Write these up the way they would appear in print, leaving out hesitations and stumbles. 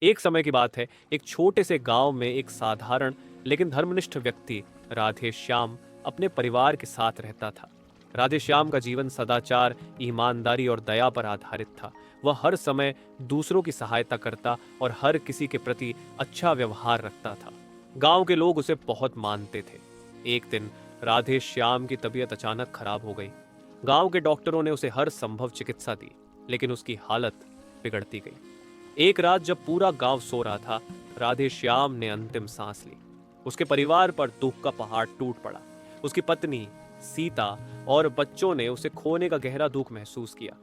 एक समय की बात है, एक छोटे से गांव में एक साधारण लेकिन धर्मनिष्ठ व्यक्ति राधे श्याम अपने परिवार के साथ रहता था। राधे श्याम का जीवन सदाचार, ईमानदारी और दया पर आधारित था। वह हर समय दूसरों की सहायता करता और हर किसी के प्रति अच्छा व्यवहार रखता था। गांव के लोग उसे बहुत मानते थे। एक दिन राधे श्याम की तबीयत अचानक खराब हो गई। गांव के डॉक्टरों ने उसे हर संभव चिकित्सा दी, लेकिन उसकी हालत बिगड़ती गई। एक रात जब पूरा गांव सो रहा था, राधे श्याम ने अंतिम सांस ली। उसके परिवार पर दुख का पहाड़ टूट पड़ा। उसकी पत्नी, सीता और बच्चों ने उसे खोने का गहरा दुख महसूस किया।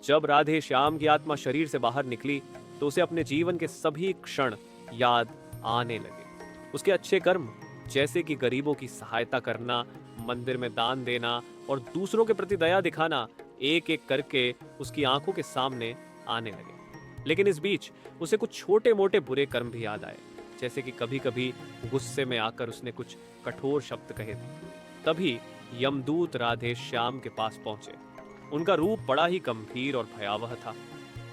जब राधे श्याम की आत्मा शरीर से बाहर निकली, तो उसे अपने जीवन के सभी क्षण याद आने लगे। उसके अच्छे कर्म, जैसे कि गरीबों की सहायता करना, मंदिर में दान देना और दूसरों के प्रति दया दिखाना, एक एक करके उसकी आंखों के सामने आने लगे। लेकिन इस बीच उसे कुछ छोटे मोटे बुरे कर्म भी याद आए, जैसे कि कभी कभी गुस्से में आकर उसने कुछ कठोर शब्द कहे थे। तभी यमदूत राधे श्याम के पास पहुंचे। उनका रूप बड़ा ही गंभीर और भयावह था।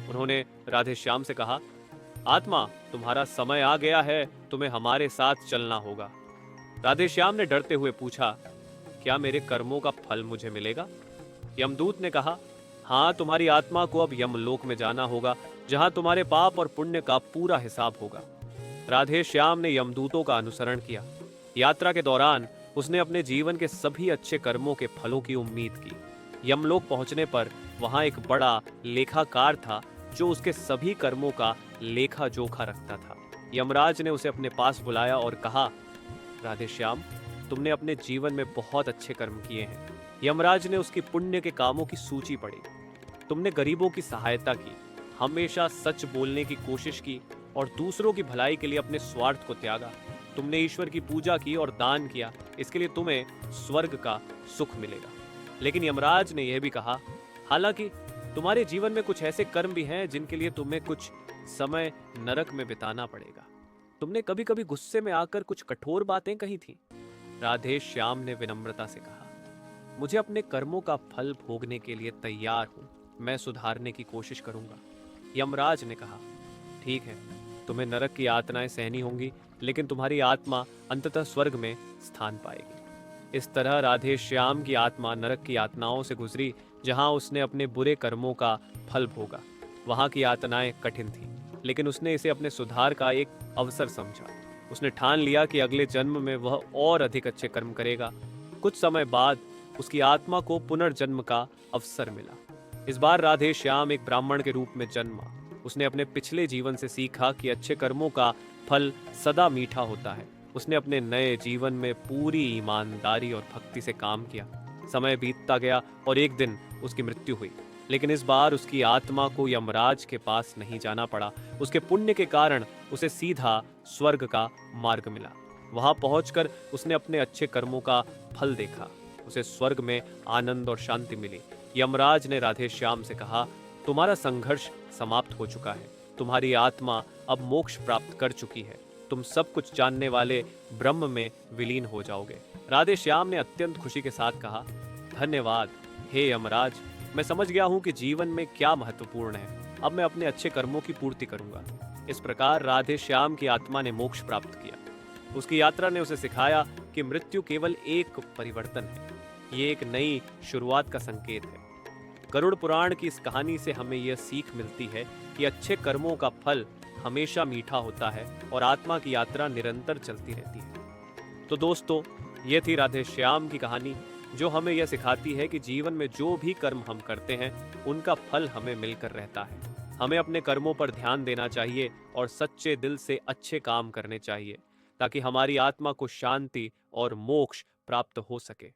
उन्होंने राधे श्याम से कहा, आत्मा, तुम्हारा समय आ गया है, तुम्हें हमारे साथ चलना होगा। राधे श्याम ने डरते हुए पूछा, क्या मेरे कर्मों का फल मुझे मिलेगा? यमदूत ने कहा, हाँ, तुम्हारी आत्मा को अब यमलोक में जाना होगा, जहां तुम्हारे पाप और पुण्य का पूरा हिसाब होगा। राधे श्याम ने यमदूतों का अनुसरण किया। यात्रा के दौरान उसने अपने जीवन के सभी अच्छे कर्मों के फलों की उम्मीद की। यमलोक पहुंचने पर वहां एक बड़ा लेखाकार था, जो उसके सभी कर्मों का लेखा जोखा रखता था। यमराज ने उसे अपने पास बुलाया और कहा, राधे श्याम, तुमने अपने जीवन में बहुत अच्छे कर्म किए हैं। यमराज ने उसकी पुण्य के कामों की सूची पढ़ी। तुमने गरीबों की सहायता की, हमेशा सच बोलने की कोशिश की और दूसरों की भलाई के लिए अपने स्वार्थ को त्यागा। तुमने ईश्वर की पूजा की और दान किया, इसके लिए तुम्हें स्वर्ग का सुख मिलेगा। लेकिन यमराज ने यह भी कहा, हालांकि तुम्हारे जीवन में कुछ ऐसे कर्म भी हैं जिनके लिए तुम्हें कुछ समय नरक में बिताना पड़ेगा। तुमने कभी कभी गुस्से में आकर कुछ कठोर बातें कही थी। राधे श्याम ने विनम्रता से कहा, मुझे अपने कर्मों का फल भोगने के लिए तैयार हूं, मैं सुधारने की कोशिश करूंगा। यमराज ने कहा, ठीक है, तुम्हें नरक की यातनाएं सहनी होंगी, लेकिन तुम्हारी आत्मा अंततः स्वर्ग में स्थान पाएगी। इस तरह राधे श्याम की आत्मा नरक की यातनाओं से गुजरी, जहां उसने अपने बुरे कर्मों का फल भोगा। वहां की यातनाएं कठिन थीं, लेकिन उसने इसे अपने सुधार का एक अवसर समझा। उसने ठान लिया कि अगले जन्म में वह और अधिक अच्छे कर्म करेगा। कुछ समय बाद उसकी आत्मा को पुनर्जन्म का अवसर मिला। इस बार राधे श्याम एक ब्राह्मण के रूप में जन्मा। उसने अपने पिछले जीवन से सीखा कि अच्छे कर्मों का फल सदा मीठा होता है। उसने अपने नए जीवन में पूरी ईमानदारी और भक्ति से काम किया। समय बीतता गया और एक दिन उसकी मृत्यु हुई। लेकिन इस बार उसकी आत्मा को यमराज के पास नहीं जाना पड़ा। उसके पुण्य के कारण उसे सीधा स्वर्ग का मार्ग मिला। वहां पहुंचकर उसने अपने अच्छे कर्मों का फल देखा। उसे स्वर्ग में आनंद और शांति मिली। यमराज ने राधे श्याम से कहा, तुम्हारा संघर्ष समाप्त हो चुका है। तुम्हारी आत्मा अब मोक्ष प्राप्त कर चुकी है। तुम सब कुछ जानने वाले ब्रह्म में विलीन हो जाओगे। राधे श्याम ने अत्यंत खुशी के साथ कहा, धन्यवाद हे यमराज, मैं समझ गया हूँ कि जीवन में क्या महत्वपूर्ण है। अब मैं अपने अच्छे कर्मों की पूर्ति करूंगा। इस प्रकार राधे श्याम की आत्मा ने मोक्ष प्राप्त किया। उसकी यात्रा ने उसे सिखाया कि मृत्यु केवल एक परिवर्तन है, ये एक नई शुरुआत का संकेत है। गरुड़ पुराण की इस कहानी से हमें यह सीख मिलती है कि अच्छे कर्मों का फल हमेशा मीठा होता है और आत्मा की यात्रा निरंतर चलती रहती है। तो दोस्तों, ये थी राधे श्याम की कहानी, जो हमें यह सिखाती है कि जीवन में जो भी कर्म हम करते हैं, उनका फल हमें मिलकर रहता है। हमें अपने कर्मों पर ध्यान देना चाहिए और सच्चे दिल से अच्छे काम करने चाहिए, ताकि हमारी आत्मा को शांति और मोक्ष प्राप्त हो सके।